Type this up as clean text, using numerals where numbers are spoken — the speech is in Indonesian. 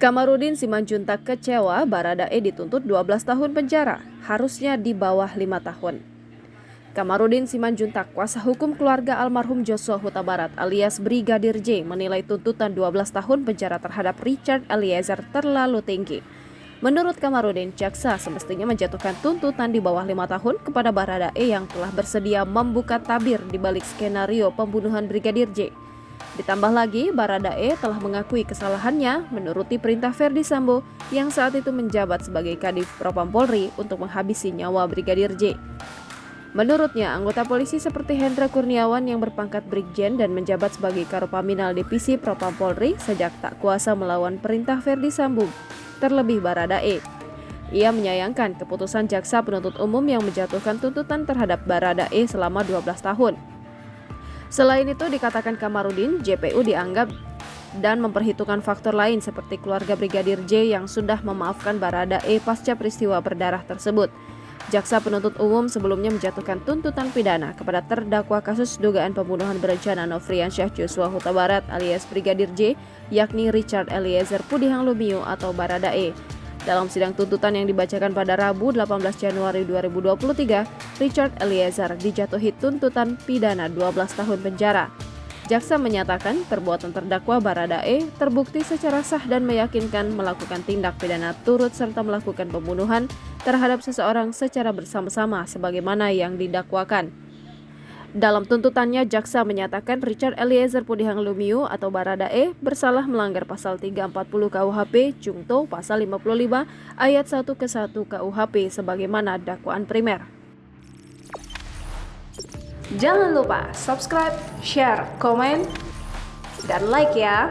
Kamarudin Simanjuntak kecewa Baradae dituntut 12 tahun penjara, harusnya di bawah 5 tahun. Kamarudin Simanjuntak, kuasa hukum keluarga almarhum Joshua Huta Barat alias Brigadir J, menilai tuntutan 12 tahun penjara terhadap Richard Eliezer terlalu tinggi. Menurut Kamarudin, jaksa semestinya menjatuhkan tuntutan di bawah 5 tahun kepada Baradae yang telah bersedia membuka tabir di balik skenario pembunuhan Brigadir J. Ditambah lagi, Baradae telah mengakui kesalahannya menuruti perintah Ferdy Sambo yang saat itu menjabat sebagai Kadif Propam Polri untuk menghabisi nyawa Brigadir J. Menurutnya, anggota polisi seperti Hendra Kurniawan yang berpangkat Brigjen dan menjabat sebagai Karopaminal Divisi Propam Polri sejak tak kuasa melawan perintah Ferdy Sambo, terlebih Baradae. Ia menyayangkan keputusan jaksa penuntut umum yang menjatuhkan tuntutan terhadap Baradae selama 12 tahun. Selain itu, dikatakan Kamarudin, JPU dianggap dan memperhitungkan faktor lain seperti keluarga Brigadir J yang sudah memaafkan Baradae pasca peristiwa berdarah tersebut. Jaksa penuntut umum sebelumnya menjatuhkan tuntutan pidana kepada terdakwa kasus dugaan pembunuhan berencana Nofriansyah Joshua Huta Barat alias Brigadir J, yakni Richard Eliezer Pudihang Lumiu atau Baradae. Dalam sidang tuntutan yang dibacakan pada Rabu 18 Januari 2023, Richard Eliezer dijatuhi tuntutan pidana 12 tahun penjara. Jaksa menyatakan perbuatan terdakwa Baradae terbukti secara sah dan meyakinkan melakukan tindak pidana turut serta melakukan pembunuhan terhadap seseorang secara bersama-sama sebagaimana yang didakwakan. Dalam tuntutannya, jaksa menyatakan Richard Eliezer Pudihang Lumiu atau Baradae bersalah melanggar pasal 340 KUHP Jungto pasal 55 ayat 1 ke 1 KUHP sebagaimana dakwaan primer. Jangan lupa subscribe, share, komen, dan like ya!